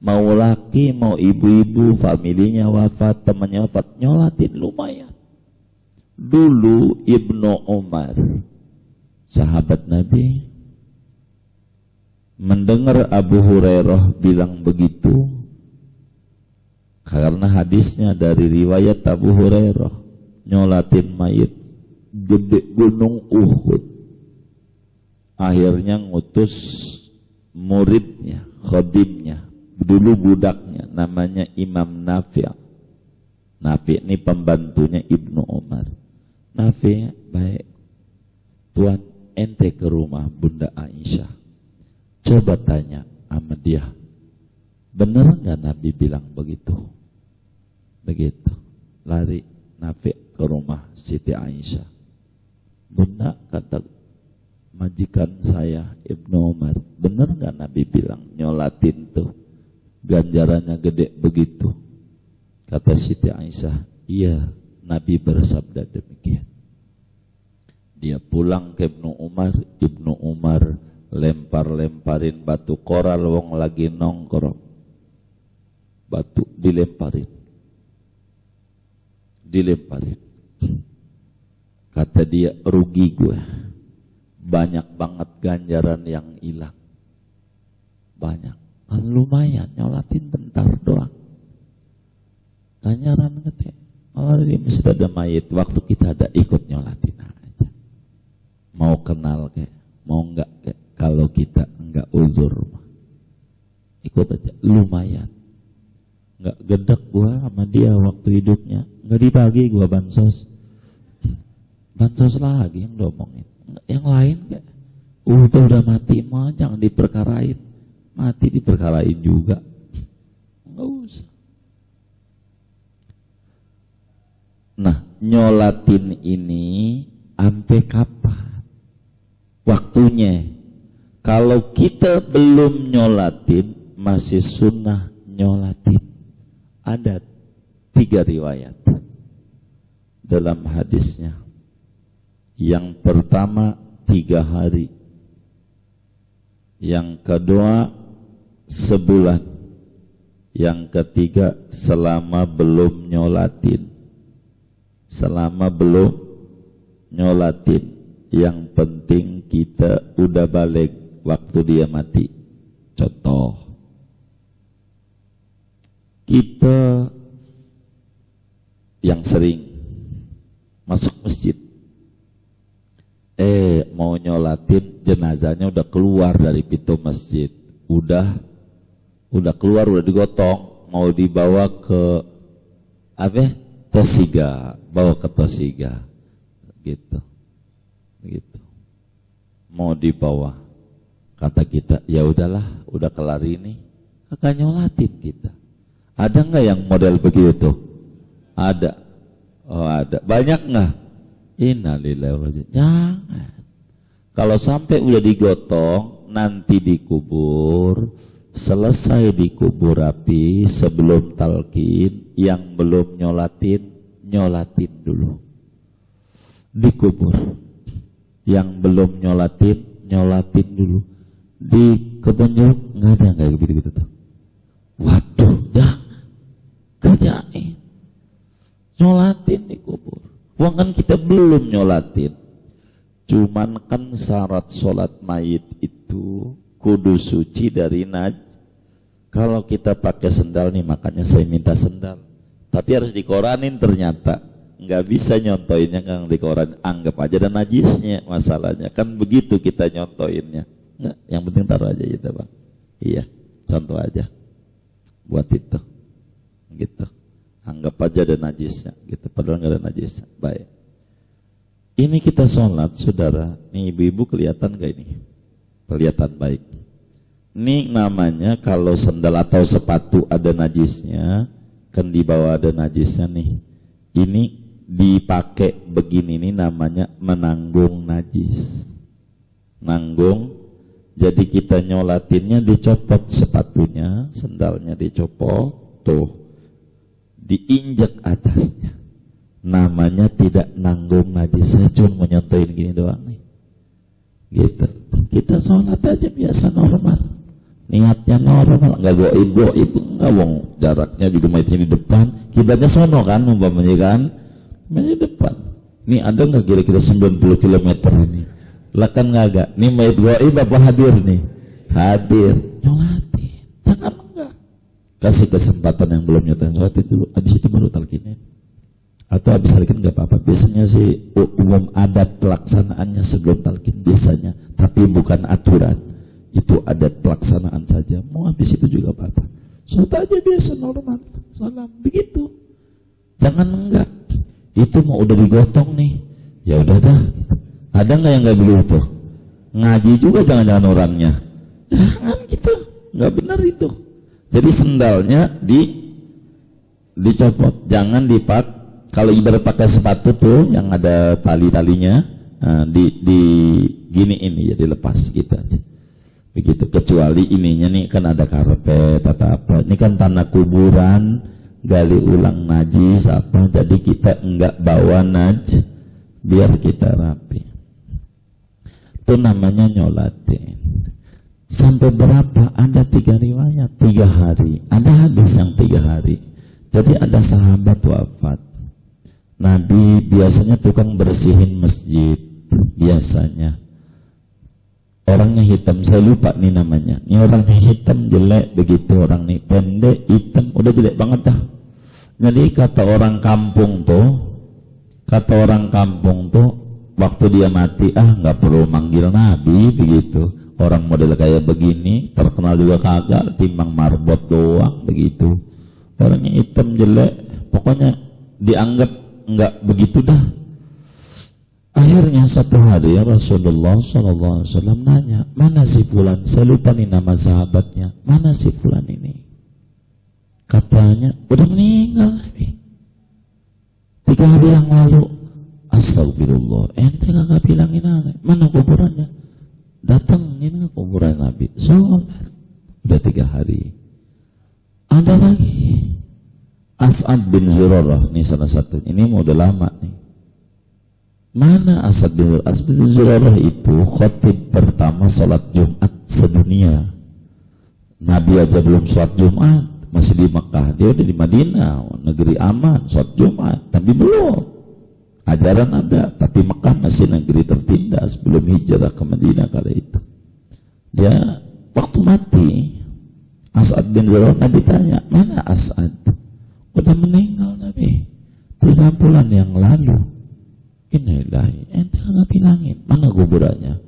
Mau laki, mau ibu-ibu, familinya wafat, temannya wafat, nyolatin lumayan. Dulu Ibnu Umar, sahabat Nabi, mendengar Abu Hurairah bilang begitu, karena hadisnya dari riwayat Abu Hurairah, nyolatin mayit gede gunung Uhud. Akhirnya ngutus muridnya, khadimnya, dulu budaknya, namanya Imam Nafi'. Nafi' ini pembantunya Ibnu Umar. Nafi' baik, tuan ente ke rumah Bunda Aisyah, coba tanya sama dia, bener nggak Nabi bilang begitu? Begitu, lari Nafi' ke rumah Siti Aisyah. Bunda, kata majikan saya Ibnu Umar, bener gak Nabi bilang nyolatin tuh ganjarannya gede begitu? Kata Siti Aisyah, iya Nabi bersabda demikian. Dia pulang ke Ibnu Umar lempar-lemparin batu koral, wong lagi nongkrong, batu dilemparin. Kata dia, rugi gue, banyak banget ganjaran yang hilang. Banyak, kan lumayan nyolatin bentar doang, ganjaran gede. Oh, di masjid ada mayit, waktu kita ada ikut nyolatin aja. Mau kenal kayak, mau enggak kayak, kalau kita enggak uzur, ikut aja, lumayan. Enggak gedek gua sama dia waktu hidupnya, enggak dibagi gua bansos lagi yang diomongin. Yang lain kayak udah mati mah jangan diperkarain, mati diperkarain juga, nggak usah. Nah, nyolatin ini sampai kapan waktunya? Kalau kita belum nyolatin, masih sunnah nyolatin. Ada 3 riwayat dalam hadisnya. Yang pertama 3 hari, yang kedua sebulan, yang ketiga selama belum nyolatin. Selama belum nyolatin, yang penting kita udah balik waktu dia mati. Contoh, kita yang sering masuk masjid, mau nyolatin jenazahnya udah keluar dari pintu masjid, udah keluar, udah digotong, mau dibawa ke Tosiga, bawa ke Tosiga, gitu, mau dibawa, kata kita, ya udahlah, udah kelar ini, kagak nyolatin kita. Ada nggak yang model begitu? Ada. Oh ada. Banyak nggak? Innalillahi wa inna ilaihi raji'un. Jangan. Kalau sampai udah digotong, nanti dikubur, selesai dikubur rapi, sebelum talqin, yang belum nyolatin dulu. Dikubur. Yang belum nyolatin dulu. Di kebun jeruk nggak ada kayak gitu tuh. Waduh, jangan. Kerjain nyolatin dikubur. Wong kan kita belum nyolatin. Cuman kan syarat sholat mayit itu kudu suci dari Kalau kita pakai sendal nih, makanya saya minta sendal. Tapi harus dikoranin ternyata. Nggak bisa nyontoinnya kan dikoran. Anggap aja ada najisnya masalahnya. Kan begitu kita nyontoinnya. Nggak, yang penting taruh aja gitu Bang. Iya, contoh aja. Buat itu. Gitu, anggap aja ada najisnya gitu, padahal nggak ada najisnya. Baik, ini kita sholat saudara, nih ibu-ibu kelihatan gak ini? Kelihatan baik. Ini namanya kalau sendal atau sepatu ada najisnya, kan di bawah ada najisnya nih, ini dipakai begini, ini namanya menanggung najis. Nanggung, jadi kita nyolatinnya dicopot sepatunya, sendalnya dicopot, tuh diinjak atasnya, namanya tidak nanggung najis. Saya cuma menyontohin gini doang nih, gitu. Kita sholat aja biasa normal, niatnya normal, nggak goib, nggak wong jaraknya juga mayitnya di depan, kiblatnya sono kan, umpamanya kan, di depan. Ini ada nggak kira-kira 90 km ini? Lah kan nggak, nih mayit goib apa hadir nih? Hadir, nyolatin, jangan. Kasih kesempatan yang belum nyotain, sholatin dulu, habis itu baru talqinin. Atau habis talqin nggak apa-apa. Biasanya sih umum adat pelaksanaannya sebelum talqin biasanya, tapi bukan aturan. Itu adat pelaksanaan saja. Mau habis itu juga apa-apa. Sholat aja biasa normal, salam begitu. Jangan enggak. Itu mau udah digotong nih, ya udah dah. Ada nggak yang nggak begitu? Ngaji juga jangan-jangan orangnya. Jangan gitu, nggak benar itu. Jadi sendalnya dicopot, jangan dipak. Kalau ibarat pakai sepatu tuh yang ada tali-talinya, di gini ini ya dilepas gitu aja. Begitu, kecuali ininya nih kan ada karpet atau apa. Ini kan tanah kuburan, gali ulang najis apa. Jadi kita enggak bawa najis biar kita rapi. Itu namanya nyolatin. Sampai berapa? Ada 3 riwayat, 3 hari. Ada hadis yang 3 hari. Jadi ada sahabat wafat. Nabi biasanya tukang bersihin masjid. Biasanya. Orangnya hitam, saya lupa nih namanya. Ini orangnya hitam, jelek begitu. Orang nih pendek, hitam, udah jelek banget dah. Jadi kata orang kampung tuh, waktu dia mati, nggak perlu manggil Nabi begitu. Orang model kayak begini, terkenal juga kagak, timbang marbot doang begitu. Orangnya hitam jelek, pokoknya dianggap enggak begitu dah. Akhirnya satu hari Rasulullah SAW nanya, mana si fulan? Saya lupa nih nama sahabatnya. Mana si fulan ini? Katanya udah meninggal. 3 hari yang lalu. Astagfirullah, ente kagak bilangin aneh. Mana kuburannya? Datangin ke kuburan Nabi, sholat. Udah 3 hari. Ada lagi As'ad bin Zurarah, ini salah satu. Ini mau udah lama nih. Mana As'ad bin Zurarah itu khotib pertama sholat Jumat sedunia. Nabi aja belum sholat Jumat, masih di Mekah. Dia udah di Madinah, negeri aman, sholat Jumat. Tapi belum. Ajaran ada, tapi Mekah masih negeri tertindas, belum hijrah ke Madinah kali itu. Dia waktu mati, As'ad bin Zurarah, Nabi tanya, mana As'ad? Udah meninggal Nabi 3 bulan yang lalu. Inilah ente nggak bilangin, mana kuburannya?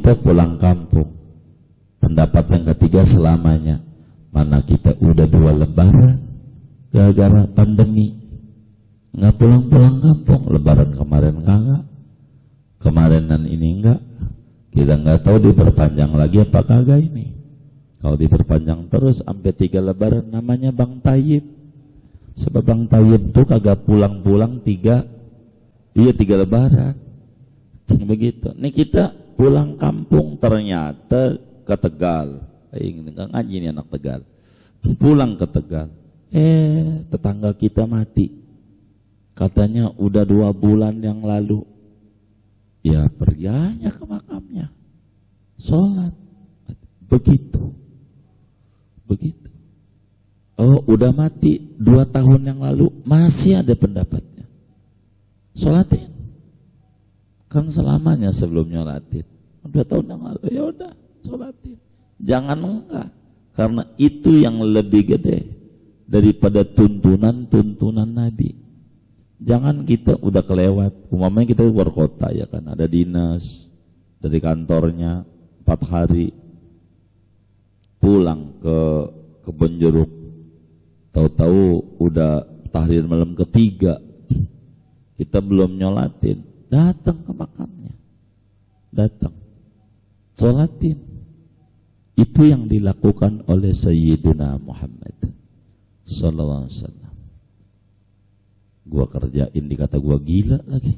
kita pulang kampung. Pendapat yang ketiga selamanya. Mana kita udah 2 lebaran gara-gara pandemi, nggak pulang-pulang kampung. Lebaran kemarin kagak, kemarinan ini enggak. Kita nggak tahu diperpanjang lagi apa kagak ini. Kalau diperpanjang terus sampai 3 lebaran, namanya Bang Tayyib. Sebab Bang Tayyib tuh kagak pulang-pulang 3 lebaran. Begitu. Nih kita pulang kampung ternyata ke Tegal. Nggak ngaji nih anak Tegal. Pulang ke Tegal. Tetangga kita mati. Katanya udah 2 bulan yang lalu. Ya pergi aja ke makamnya, sholat. Begitu. Oh udah mati 2 tahun yang lalu, masih ada pendapatnya, sholatin. Kan selamanya sebelum nyolatin. 2 tahun yang lalu ya udah sholatin. Jangan enggak, karena itu yang lebih gede daripada tuntunan Nabi. Jangan kita udah kelewat, umpamanya kita keluar kota ya kan, ada dinas dari kantornya 4 hari, pulang ke Kebonjeruk, tahu-tahu udah tahrir malam ketiga, kita belum nyolatin, datang ke makamnya, datang, sholatin. Itu yang dilakukan oleh Sayyiduna Muhammad sallallahu alaihi wasallam. Gua kerjain dikata gua gila lagi.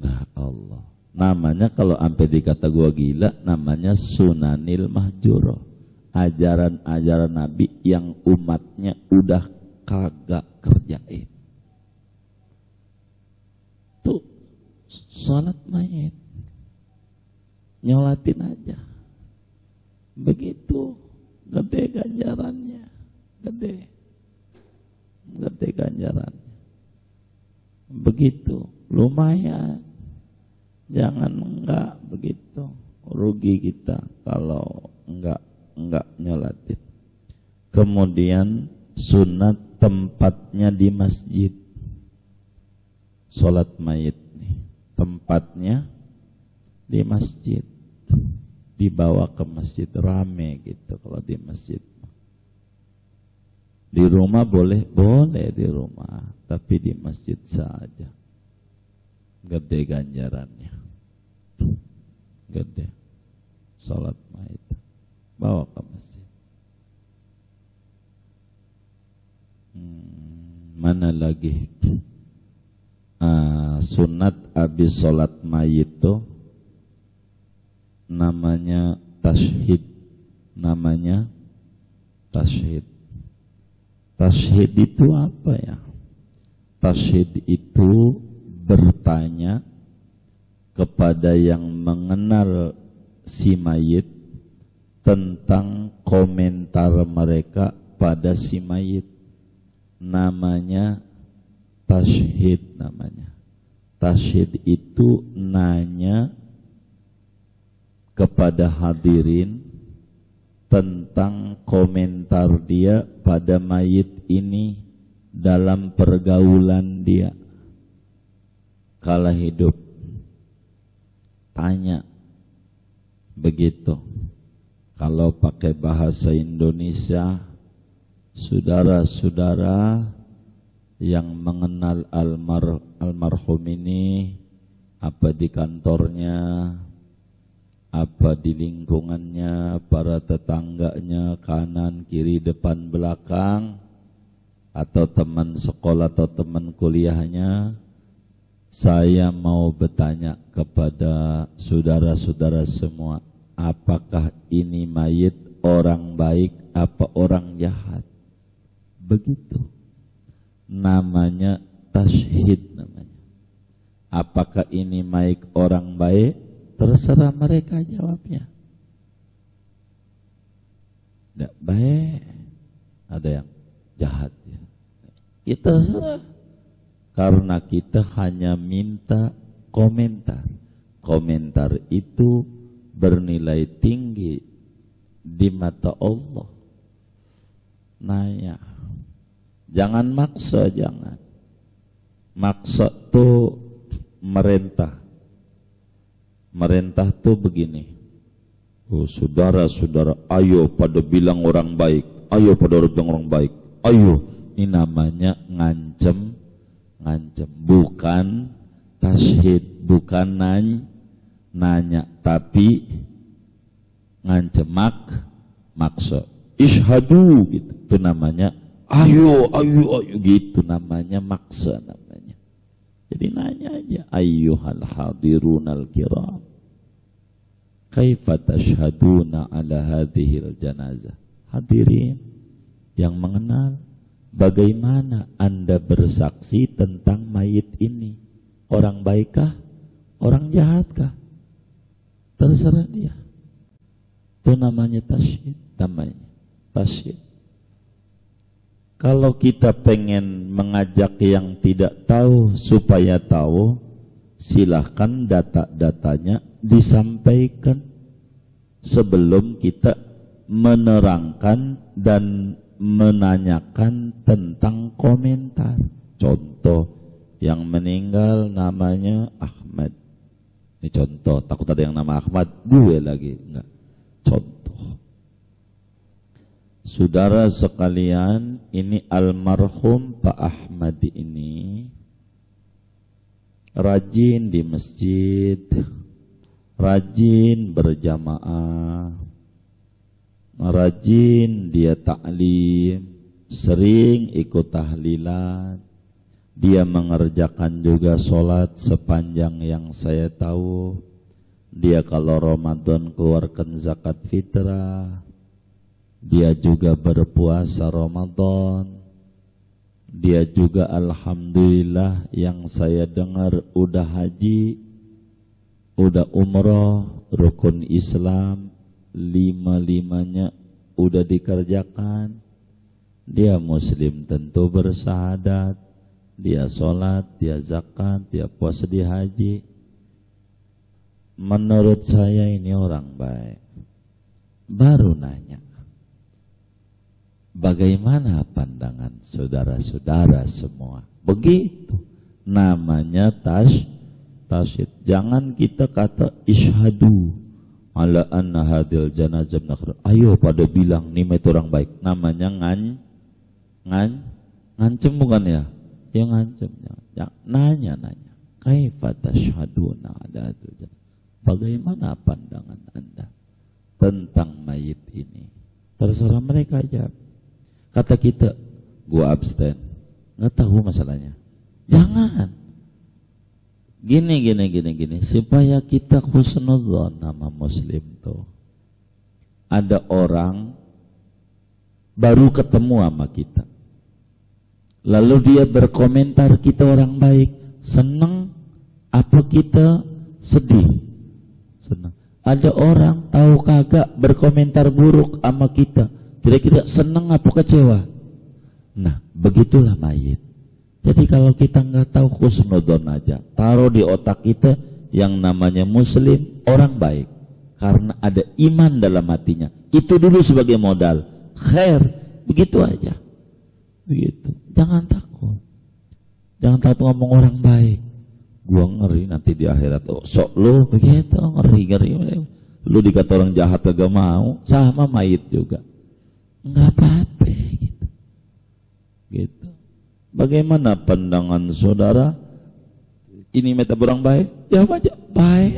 Nah Allah, namanya kalau sampai dikata gua gila, namanya sunanil mahjuro, ajaran-ajaran Nabi yang umatnya udah kagak kerjain. Tuh salat mayit, nyolatin aja, begitu gede ganjarannya, gede ganjarannya, begitu lumayan. Jangan enggak begitu, rugi kita kalau enggak nyolatin. Kemudian sunat tempatnya di masjid, sholat mayit nih tempatnya di masjid, dibawa ke masjid, rame gitu. Kalau di masjid, di rumah boleh di rumah, tapi di masjid saja. Gede ganjarannya, gede. Salat mayit bawa ke masjid. Mana lagi? Sunat habis salat mayit itu namanya tasyhid. Namanya tasyhid. Tasyhid itu apa ya? Tasyhid itu bertanya kepada yang mengenal si mayit tentang komentar mereka pada si mayit. Namanya tasyhid namanya. Tasyhid itu nanya kepada hadirin tentang komentar dia pada mayit ini dalam pergaulan dia kala hidup. Tanya begitu. Kalau pakai bahasa Indonesia, saudara-saudara yang mengenal almarhum ini, apa di kantornya, apa di lingkungannya, para tetangganya, kanan, kiri, depan, belakang, atau teman sekolah atau teman kuliahnya, saya mau bertanya kepada saudara-saudara semua, apakah ini mayit orang baik apa orang jahat? Begitu. Namanya tasyhid namanya. Apakah ini mayit orang baik? Terserah mereka jawabnya. Tidak baik. Ada yang jahat ya. Ya terserah. Karena kita hanya minta komentar. Komentar itu bernilai tinggi di mata Allah. Nanya. Jangan maksa, jangan. Maksa tuh merentah. Merintah tuh begini. Oh, saudara-saudara, ayo pada bilang orang baik. Ayo pada bilang orang baik. Ayo. Ini namanya ngancem. Bukan tasyhid, bukan nanya, tapi ngancem maksa. Ishhadu gitu. Itu namanya ayo gitu, namanya maksa namanya. Jadi nanya aja, ayyuhal hadirunal kiram, kaifa tashhaduna ala hadhil janazah. Hadirin yang mengenal, bagaimana Anda bersaksi tentang mayit ini? Orang baikkah? Orang jahatkah? Terserah dia. Itu namanya tasyhid, tasyhid. Kalau kita pengen mengajak yang tidak tahu supaya tahu, silahkan data-datanya disampaikan sebelum kita menerangkan dan menanyakan tentang komentar. Contoh, yang meninggal namanya Ahmad. Ini contoh, takut ada yang nama Ahmad, gue lagi. Enggak. Contoh. Saudara sekalian, ini almarhum Pak Ahmad ini rajin di masjid, rajin berjamaah, rajin dia taklim, sering ikut tahlilan. Dia mengerjakan juga sholat sepanjang yang saya tahu. Dia kalau Ramadan keluarkan zakat fitrah. Dia juga berpuasa Ramadan. Dia juga alhamdulillah yang saya dengar udah haji, udah umroh, rukun Islam 5-5-nya udah dikerjakan. Dia muslim tentu bersahadat, dia sholat, dia zakat, dia puasa, dia haji. Menurut saya ini orang baik. Baru nanya, bagaimana pandangan saudara-saudara semua? Begitu namanya tasyhid. Jangan kita kata ishhadu ala anna hadil janazah. Ayo pada bilang nih itu orang baik. Namanya ngancem bukan ya? Ya ngancem. Ya, nanya. Kaifa tashhaduna ala hadil janazah? Bagaimana pandangan Anda tentang mayit ini? Terserah mereka aja. Kata kita, gua abstain, nggak tahu masalahnya. Jangan. Gini, supaya kita husnudzon nama muslim tuh. Ada orang baru ketemu sama kita, lalu dia berkomentar kita orang baik, seneng apa kita sedih? Senang. Ada orang tahu kagak berkomentar buruk sama kita, kira-kira senang apa kecewa? Nah, begitulah mayit. Jadi kalau kita nggak tahu, husnudon aja, taruh di otak kita yang namanya muslim, orang baik, karena ada iman dalam hatinya. Itu dulu sebagai modal. Khair, begitu aja. Begitu. Jangan takut ngomong orang baik. Gua ngeri nanti di akhirat, oh sok lu begitu, ngeri. Lu dikata orang jahat kagak mau, sama mayit juga. Enggak apa-apa gitu. Bagaimana pandangan saudara? Ini meta orang baik? Jawab aja, baik.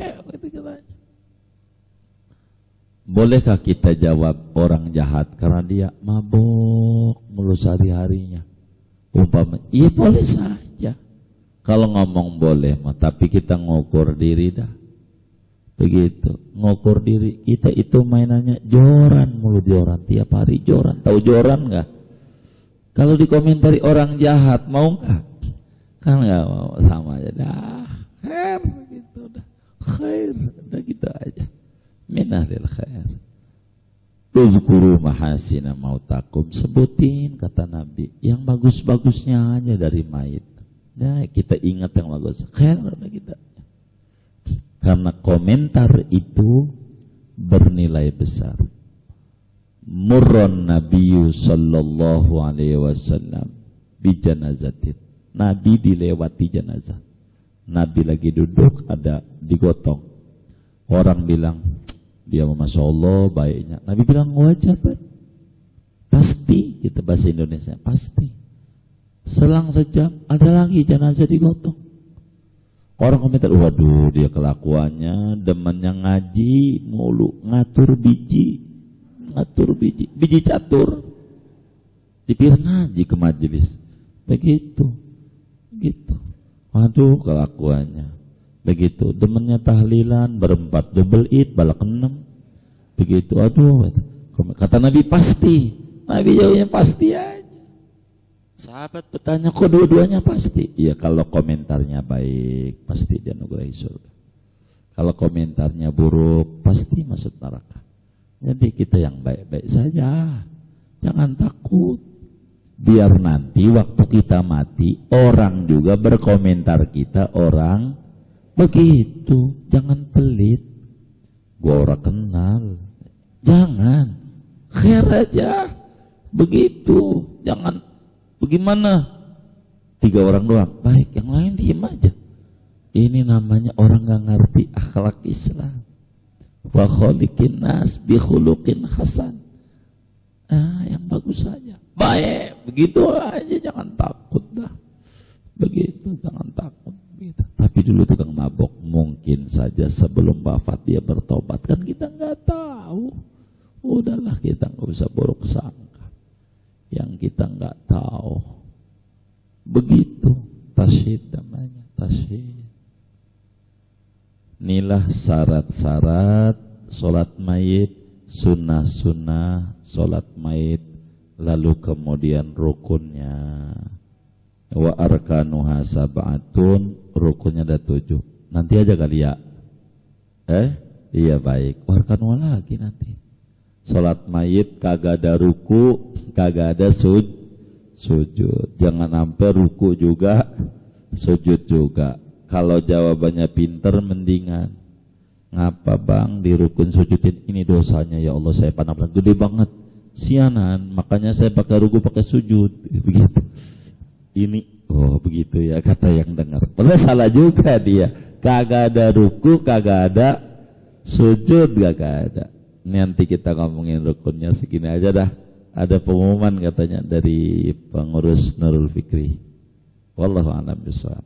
Bolehkah kita jawab orang jahat karena dia mabok mulu sehari-harinya? Umpama, iya boleh saja. Kalau ngomong boleh, tapi kita ngukur diri dah. Begitu, ngukur diri kita itu mainannya joran mulu, joran tiap hari joran. Tahu joran nggak? Kalau dikomentari orang jahat mau nggak? Kan nggak mau, sama aja dah. Khair gitu dah, khair udah gitu aja. Minahil khair. Uzkuru mahasina mautakum, sebutin kata Nabi yang bagus-bagusnya aja dari mayit. Nah, kita ingat yang bagus. Khair udah kita. Karena komentar itu bernilai besar. Murran Nabiyyu sallallahu alaihi wasallam bi janazatin. Nabi dilewati jenazah. Nabi lagi duduk, ada digotong. Orang bilang dia Masya Allah baiknya. Nabi bilang wajibat. Pasti, kita bahasa Indonesia, pasti. Selang sejam ada lagi jenazah digotong. Orang komentar, waduh dia kelakuannya demennya ngaji mulu, ngatur biji catur, dipikir ngaji ke majelis, begitu, gitu. Waduh kelakuannya, begitu. Demennya tahlilan berempat, double it, balak 6, begitu. Aduh, kata Nabi pasti, Nabi jawabnya pasti aja. Sahabat bertanya, kok dua-duanya pasti? Iya, kalau komentarnya baik, pasti dianugerahi surga. Kalau komentarnya buruk, pasti masuk neraka. Jadi kita yang baik-baik saja, jangan takut. Biar nanti waktu kita mati, orang juga berkomentar kita orang begitu. Jangan pelit. Gua orang kenal. Jangan. Khair aja. Begitu. Jangan. Bagaimana? 3 orang doang. Baik, yang lain diem aja. Ini namanya orang gak ngerti akhlak Islam. Wa khaliqin nas bi khuluqin hasan. Yang bagus saja. Baik, begitu aja, jangan takut dah. Begitu, jangan takut. Begitu. Tapi dulu tukang mabok, mungkin saja sebelum wafat dia bertobat, kan kita nggak tahu. Udahlah, kita nggak usah buruk sangka. Yang kita nggak tahu. Begitu, tasyhid namanya, tasyhid. Inilah syarat-syarat sholat mayit, sunnah-sunnah sholat mayit, lalu kemudian rukunnya. Wa arkanuha sab'atun, rukunnya ada 7. Nanti aja kali ya. Iya baik. Wa arkanuha lagi nanti. Sholat mayit kagak ada ruku, kagak ada sujud. Jangan sampai ruku juga, sujud juga. Kalau jawabannya pinter, mendingan. Ngapa bang di rukun sujudin? Ini dosanya ya Allah, saya pandang gede banget. Sianan, makanya saya pakai ruku pakai sujud. Begitu. Ini, oh begitu ya kata yang dengar. Padahal salah juga dia. Kagak ada ruku, kagak ada sujud, kagak ada. Nanti kita ngomongin rukunnya segini aja dah. Ada pengumuman katanya dari pengurus Nurul Fikri. Wallahu a'lam bishawab.